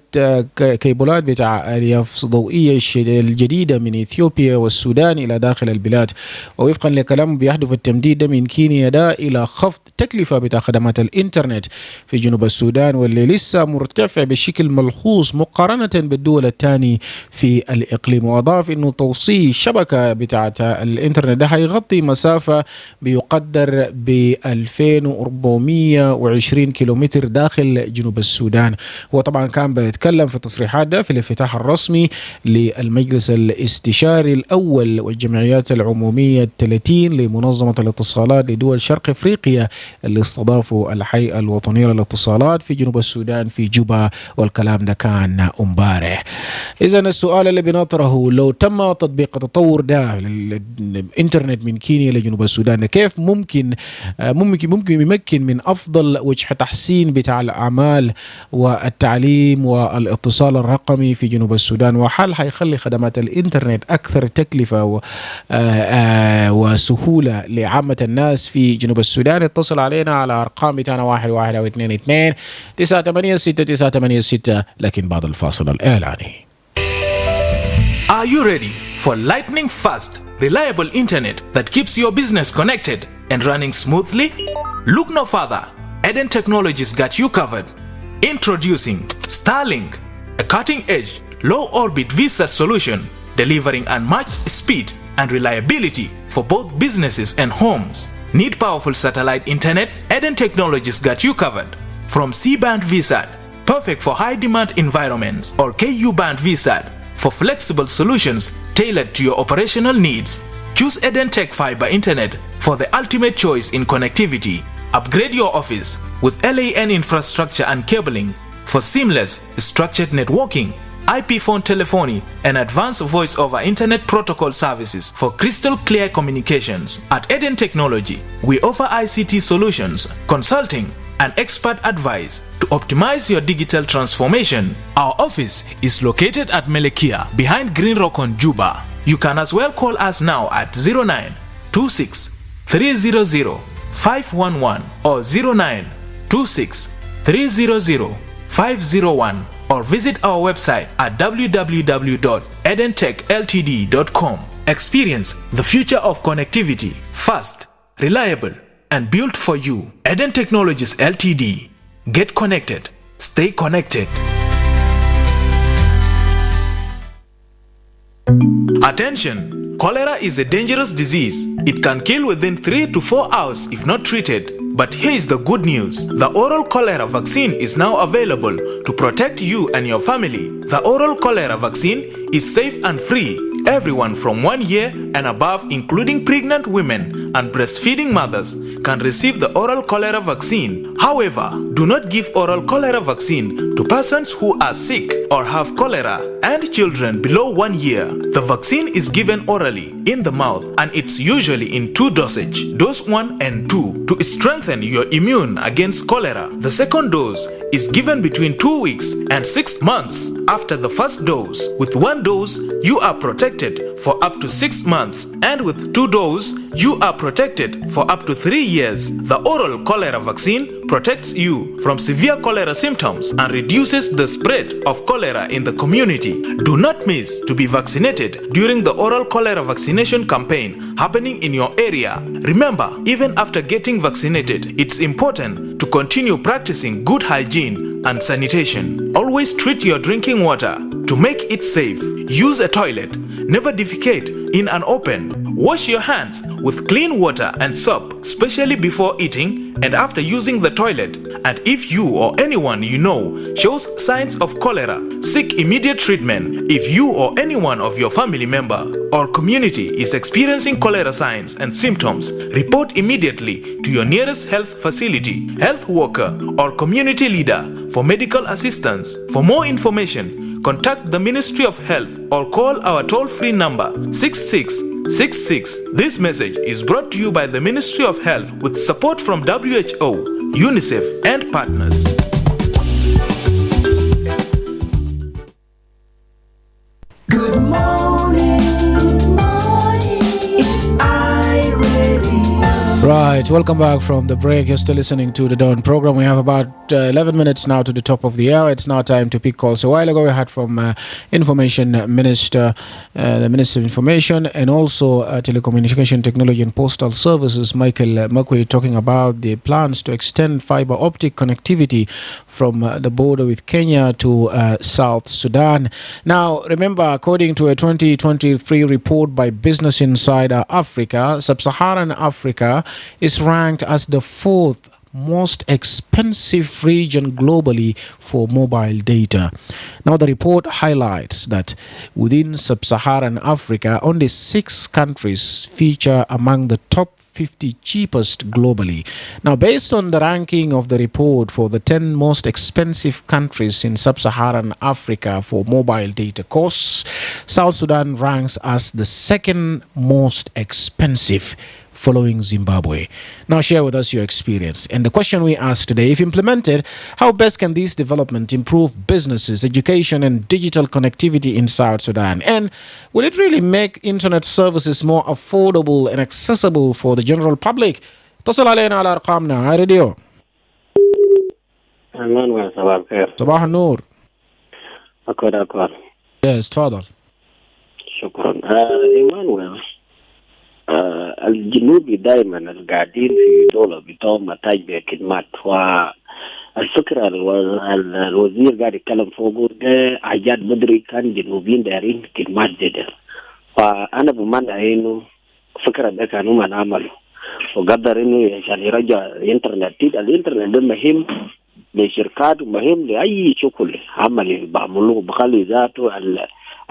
كيبلات بتاع ألياف ضوئية الجديدة من إثيوبيا والسودان إلى داخل البلاد، ووفقا لكلامه بيهدف التمديد ده من كينيا ده إلى خفض تكلفة بتاع خدمات الإنترنت في جنوب السودان، واللي لسه مرتفع بشكل ملحوظ مقارنة بالدول الثانية في الإقليم. وأضاف إنه توصيل شبكة بتاعة الإنترنت ده هيغطي مسافة بيقدر ب 2420 كيلومتر داخل جنوب السودان. وطبعا كان بيتكلم في التصريحات ده في الافتتاح الرسمي للمجلس الاستشاري الأول والجمعيات العمومية 30 لمنظمة الاتصالات لدول شرق أفريقيا اللي استضافوا الهيئة الوطنية للاتصالات في جنوب السودان في جوبا، والكلام ده كان امبارح. إذا السؤال اللي بنطرحه، لو تم تطبيق التطور ده للإنترنت من كينيا لجنوب السودان، كيف ممكن يمكن من أفضل وجه تحسين بتاع الأعمال والتعليم والاتصال الرقمي في جنوب السودان، وحل هيخلي خدمات الإنترنت أكثر تكلفة وسهولة لعامة الناس في جنوب السودان. اتصل علينا على أرقام بتاعنا 11 أو 22 986 986، لكن بعد الفاصل الإعلاني. Are you ready for lightning fast, reliable internet that keeps your business connected and running smoothly? Look no further. Eden Technologies got you covered. Introducing Starlink, a cutting-edge, low-orbit VSAT solution delivering unmatched speed and reliability for both businesses and homes. Need powerful satellite internet? Eden Technologies got you covered. From C-band VSAT, perfect for high-demand environments, or Ku-band VSAT, for flexible solutions tailored to your operational needs. Choose Eden Tech Fiber Internet for the ultimate choice in connectivity. Upgrade your office with LAN infrastructure and cabling for seamless structured networking, IP phone telephony, and advanced voice over internet protocol services for crystal clear communications. At Eden Technology, we offer ICT solutions, consulting, and expert advice to optimize your digital transformation. Our office is located at Melekia behind Green Rock on Juba. You can as well call us now at 0926 300 511 or 0926 300 501, or visit our website at www.edentechltd.com. Experience the future of connectivity, fast, reliable, and built for you. Eden Technologies Ltd. Get connected. Stay connected. Attention! Cholera is a dangerous disease. It can kill within 3 to 4 hours if not treated. But here is the good news. The oral cholera vaccine is now available to protect you and your family. The oral cholera vaccine is safe and free. Everyone from 1 year and above, including pregnant women and breastfeeding mothers, can receive the oral cholera vaccine. However, do not give oral cholera vaccine to persons who are sick or have cholera and children below 1 year. The vaccine is given orally in the mouth and it's usually in 2 dosage, dose 1 and 2, to strengthen your immune against cholera. The second dose is given between 2 weeks and 6 months after the first dose. With 1 dose, you are protected for up to 6 months, and with 2 doses, you are protected for up to 3 years. The oral cholera vaccine protects you from severe cholera symptoms and reduces the spread of cholera in the community. Do not miss to be vaccinated during the oral cholera vaccination campaign happening in your area. Remember, even after getting vaccinated, it's important to continue practicing good hygiene and sanitation. Always treat your drinking water to make it safe. Use a toilet. Never defecate in an open. Wash your hands with clean water and soap, especially before eating and after using the toilet. And if you or anyone you know shows signs of cholera, seek immediate treatment. If you or anyone of your family member or community is experiencing cholera signs and symptoms, report immediately to your nearest health facility, health worker, or community leader for medical assistance. For more information, contact the Ministry of Health or call our toll-free number 6666. This message is brought to you by the Ministry of Health with support from WHO, UNICEF, and partners. Good morning. It's iRadio. Right, welcome back from the break. You're still listening to the Dawn program. We have about 11 minutes now to the top of the hour. It's now time to pick calls. A while ago, we had from Information Minister, the Minister of Information, and also Telecommunication Technology and Postal Services, Michael Makwe, talking about the plans to extend fiber optic connectivity from the border with Kenya to South Sudan. Now, remember, according to a 2023 report by Business Insider Africa, Sub-Saharan Africa is ranked as the 4th most expensive region globally for mobile data. Now, the report highlights that within Sub-Saharan Africa, only 6 countries feature among the top 50 cheapest globally. Now, based on the ranking of the report for the 10 most expensive countries in Sub-Saharan Africa for mobile data costs, South Sudan ranks as the 2nd most expensive, following Zimbabwe. Now, share with us your experience. And the question we asked today, if implemented, how best can this development improve businesses, education, and digital connectivity in South Sudan? And will it really make internet services more affordable and accessible for the general public? اتصل علينا على أرقامنا. هاي راديو. صباح النور. أكبر. Yes, تفضل. شكرا. إيمانويل. الجنوبي دائما القاعدين في دولة بتوع متاج بخدمات، والفكرة الوزير قاعد يتكلم فوقه ده حاجات بدري كان جنوبيين دايرين خدمات جدا، فأنا بمعنى إنه فكرة ده كانوا ما نعمله وقدر إنه عشان يرجع الإنترنت ده مهم لشركات ومهم لأي شغل عمل بعملوه بخلي ذاته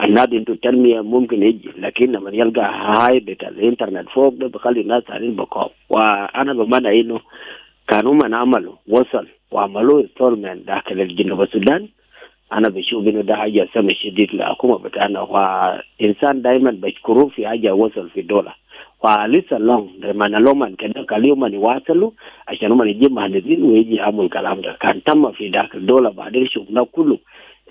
النادي انتو التنمية ممكن يجي، لكن لما يلقى هاي بتاع الانترنت فوق ده بخلي الناس علين بقاف. وانا بمعنى انه كانوا من عملوا وصل وعملوا انستولمنت داخل الجنوب السودان، انا بشوف انه ده حاجة سمع شديد لحكومة بتاعنا، وانسان دايما بشكروه في حاجة وصل في الدولة، ولسه لهم لما نلوم كده كليهم يواصلوا عشان هم يجيب مهندسين ويجي يعملوا الكلام ده. كان تم في داخل الدولة بعدين شفنا كله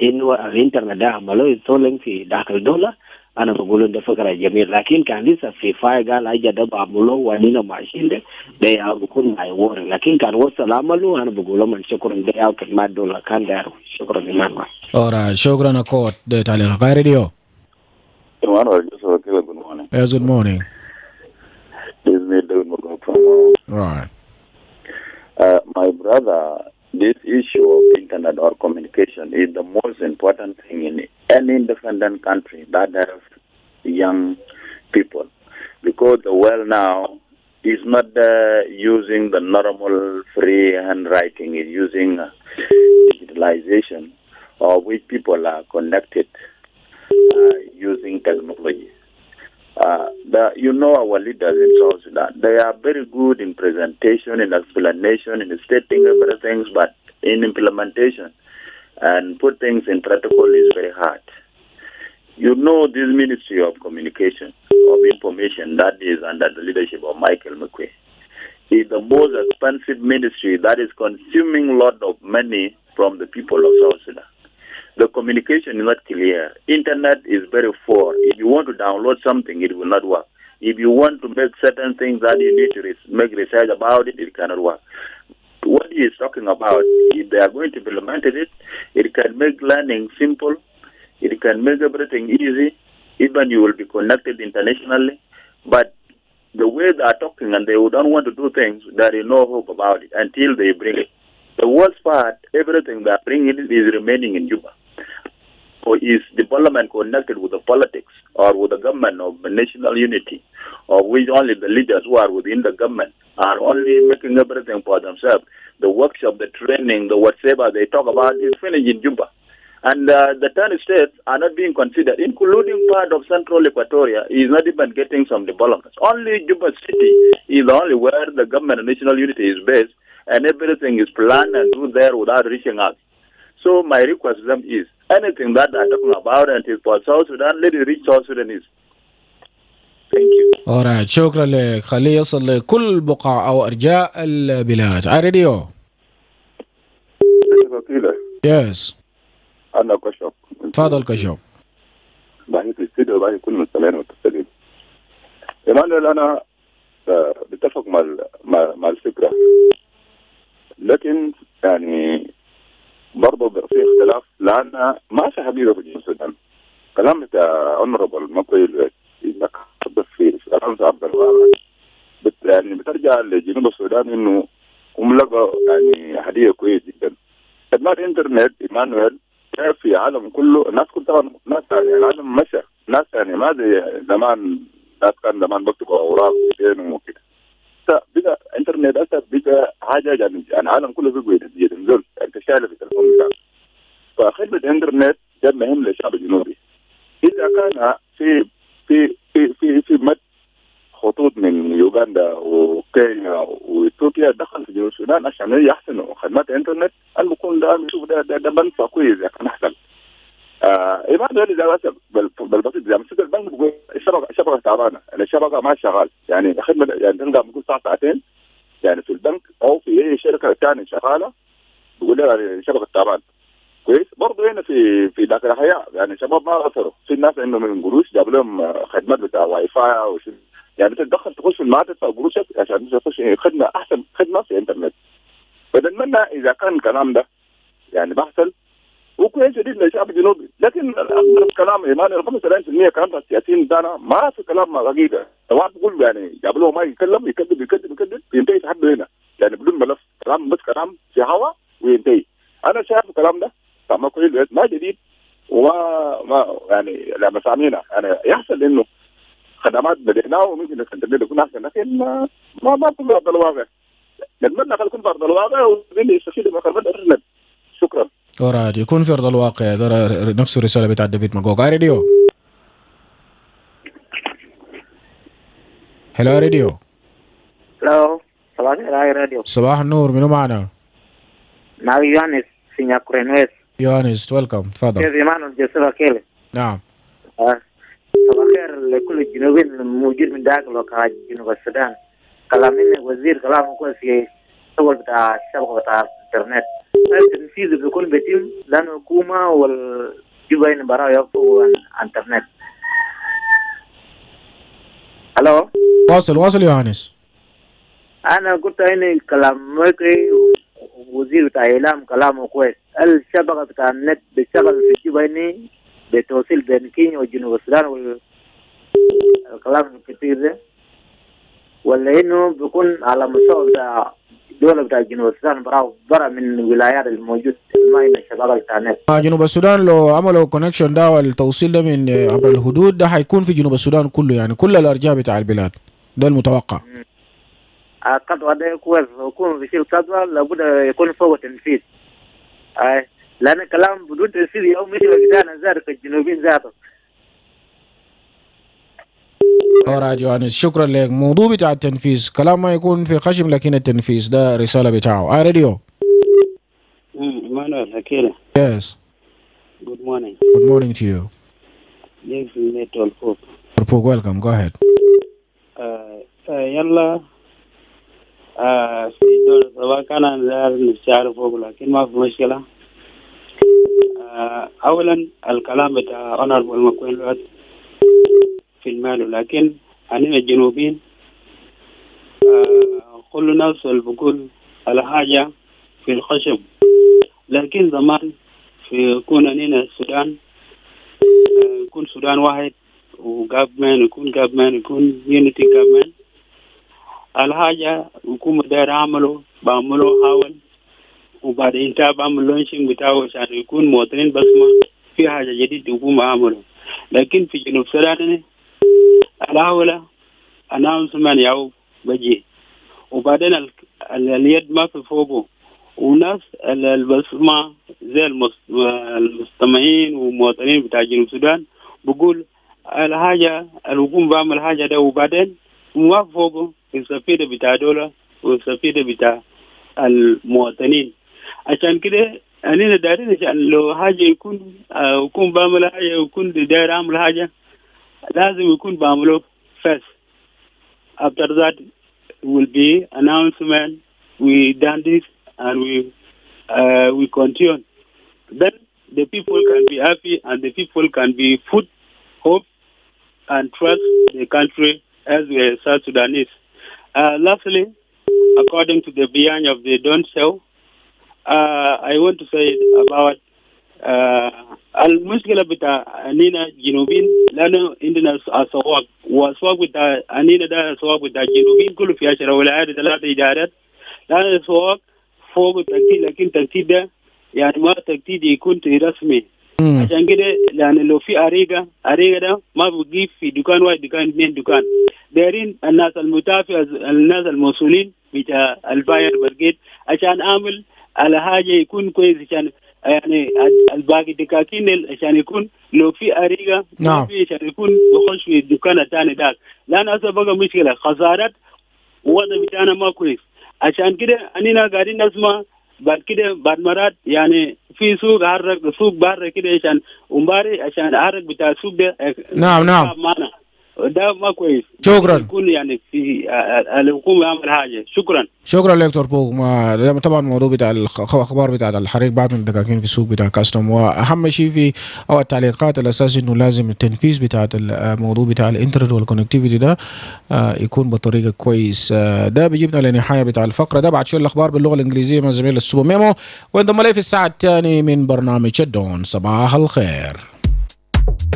إنه الإنترنت ده عملوه يستولن في داخل الدولة. أنا بقول ده فكرة جميل، لكن كان لسه في فاي قال أجا ده بعملوه وانينا ماشين ده بكون ما يور، لكن كان وصل عمله. أنا بقول لهم شكرا ده أو كلمات دولة كان دارو. شكرا جميعا. Alright, شكرا أكوت ده تعليق غير راديو. Yes, good morning. Right. My brother, this issue of internet or communication is the most important thing in any independent country that has young people, because the world now is not using the normal free handwriting, it's using digitalization, of which people are connected using technology. You know our leaders in South Sudan. They are very good in presentation, in explanation, in stating everything, but in implementation and put things in protocol is very hard. You know this Ministry of Communication, of Information, that is under the leadership of Michael McQuay, is the most expensive ministry that is consuming a lot of money from the people of South Sudan. The communication is not clear. Internet is very poor. If you want to download something, it will not work. If you want to make certain things that you need to make research about it, it cannot work. What he is talking about, if they are going to implement it, it can make learning simple. It can make everything easy. Even you will be connected internationally. But the way they are talking and they don't want to do things, there is no hope about it until they bring it. The worst part, everything they are bringing is remaining in Juba. Or is development connected with the politics or with the government of national unity, or which only the leaders who are within the government are only making everything for themselves. The workshop, the training, the whatever they talk about is finished in Juba. And the 10 states are not being considered, including part of Central Equatoria is not even getting some development. Only Juba City is only where the government of national unity is based, and everything is planned and do there without reaching out. So my request to them is, anything that they're talking about and is for South Sudan, let it reach South Sudanese. Thank you. Alright, شكرا لك. خليه يصل لكل بقاع أو أرجاء البلاد. راديو. Yes. أنا كشوف. تفضل كشوف. باهي في الاستديو باهي كل المستمعين والمتصلين. إيمانويل أنا بتفق مع الفكرة، لكن يعني برضه في اختلاف، لأن ما في حقيقة في جنوب السودان. كلام بتاع أونربل مقيل إنك تضيف في كلام عبد الوهاب يعني بترجع لجنوب السودان إنه هم لقوا يعني هدية كويس جدا. خدمات الإنترنت إيمانويل في العالم كله، الناس كلها ناس يعني العالم مشى، ناس يعني ما زي زمان، ناس كان زمان بكتبوا أوراق وكده. بقى انترنت اكثر، بقى حاجه يعني العالم كله بقى ينزل انت شايله في التليفون بتاعك. فخدمه الانترنت ده مهم للشعب الجنوبي. اذا كان في في في في في مد خطوط من يوغندا وكينيا واثيوبيا دخل في جنوب السودان عشان يحسنوا خدمات الانترنت، انا بكون ده بشوف ده منفعه كويس يعني كان احسن. إيمان هذا إذا بالبسيط زي مثل البنك بقول الشبكة تعبانة، يعني الشبكة ما شغال، يعني خدمة يعني تلقى بقول ساعتين يعني في البنك أو في أي شركة ثانية شغالة بقول لها الشبكة تعبانة. كويس. برضه هنا في داخل الحياة يعني شباب ما أثروا، في الناس إنه من قروش جاب لهم خدمات بتاع واي فاي أو شيء، يعني تتدخل تخش في المعاد تدفع قروشك عشان تخش خدمة أحسن، خدمة في الإنترنت. فنتمنى إذا كان الكلام ده يعني بحصل وكويس جديد للشعب الجنوبي، لكن اغلب كلام ايمان 75% كلام السياسيين بتاعنا ما في كلام حقيقه. طبعا بقول يعني جاب له ما يتكلم يكذب ينتهي لحد هنا، يعني بدون ملف، كلام بس كلام في هوا وينتهي. انا شايف الكلام ده طبعا كويس ما جديد وما يعني لما سامعنا يعني يحصل انه خدمات بديناها وممكن الانترنت يكون احسن، لكن ما كل ارض الواقع. نتمنى يكون في ارض الواقع واللي يستفيد من خدمات الانترنت. شكرا. أوراد يكون في أرض الواقع. نفس الرسالة بتاعت ديفيد ماجوغ. راديو. هلا راديو. هلو صباح الخير راديو. صباح النور، منو معنا؟ معي يوانس في نياكورينويس. يوانس ويلكم، تفضل. كيف إيمان جسر كيله؟ نعم. صباح الخير لكل الجنوبيين الموجود من داخل وكاج جنوب السودان. كلامين وزير كلامه كويس في الشغل بتاع الشبكة بتاع الإنترنت. التنفيذ بيكون بيتم لأن الحكومة والجبهة براء يوقفوا الانترنت. الو واصل يا هانس. انا قلت هنا كلام مكي وزير بتاع اعلام كلامه كويس. الشبكه بتاع النت بيشتغل في الجبهة هنا بتوصيل بين كينيا وجنوب السودان والكلام الكثير ده، ولا انه بيكون على مستوى بتاع دولة بتاع جنوب السودان برا من الولايات الموجود ما هنا الشبكة بتاع النت. جنوب السودان لو عملوا كونكشن ده والتوصيل ده من عبر الحدود ده هيكون في جنوب السودان كله، يعني كل الأرجاء بتاع البلاد، ده المتوقع. القطوة ده كويس، يكون بيشيل قطوة لابد يكون فوق تنفيذ. لأن الكلام بدون تنفيذ يوم مثل بتاعنا ذاتك الجنوبيين ذاته. alright يونس شكرا لك. موضوع بتاع التنفيذ كلام ما يكون في خشم لكن التنفيذ ده رسالة بتاعه. راديو. Emmanuel Hakira. Yes. Good morning. Good morning to you. This is Network Pope. Welcome. Go ahead. يلا في دور سواء كان نشتغل فوق لكن ما في مشكلة. أولا الكلام بتاع honorable مكوين في المال لكن أننا الجنوبيين كل ناس بقول على حاجة في الخشب لكن زمان في كون أننا السودان يكون سودان واحد وجابمان يكون unity government الحاجة يكون مدار بعملوا حاول وبعد انتهى بعمل لونشينج بتاعه عشان يكون مواطنين بس ما في حاجة جديدة يقوم بعمله لكن في جنوب السودان الأولى announcement ياو بجي وبعدين اليد ما في فوقه وناس البسمة زي المستمعين ومواطنين بتاع جنوب السودان بقول الحاجة الحكومة بعمل حاجة ده وبعدين ما فوقه السفيدة بتاع دولة والسفيدة بتاع المواطنين عشان كده أننا دارين عشان لو حاجة يكون بعمل حاجة ويكون داير أعمل حاجة لازم يكون بعمله first. After that will be announcement. We done this and we continue. Then the people can be happy and the people can be put hope and trust the country as we are South Sudanese. Lastly, according to the beyond of the Don't Show, I want to say about المشكلة بتاع أنينا جنوبين لأنه عندنا أسواق وأسواق بتاع أنينا ده أسواق بتاع جنوبين كله في 10 ولايات 3 إدارات لأن الأسواق فوق التكتيد لكن التكتيد ده يعني ما تكتيد يكون رسمي عشان كده يعني لو في أريقة ده ما بيجيب في دكان واحد دكان 2 دكان دارين الناس المتافق الناس المسؤولين بتاع الباير برجيت عشان أعمل على حاجة يكون كويس عشان يعني الباقي دكاكين عشان يكون لو في أريقة ما في عشان يكون بخش في الدكان الثاني داك لأن هسه بقى مشكلة خسارات ووضع بتاعنا ما كويس عشان كده أننا قاعدين نسمع بعد كده بعد مرات يعني في سوق بره كده عشان ومباري عشان عرق بتاع السوق ده نعم معنا ده ما كويس شكرا يكون يعني في الحكومة يعمل حاجة شكرا لك دكتور ما طبعا الموضوع بتاع الاخبار بتاع الحريق بعض من الدكاكين في السوق بتاع كاستم واهم شيء في او التعليقات الاساسي انه لازم التنفيذ بتاع الموضوع بتاع الانترنت والكونكتيفيتي ده يكون بطريقه كويس. ده بيجيبنا لنهايه بتاع الفقره ده بعد شويه الاخبار باللغه الانجليزيه مع زميل السوبر ميمو وانضم الي في الساعه الثانيه من برنامج الدون. صباح الخير.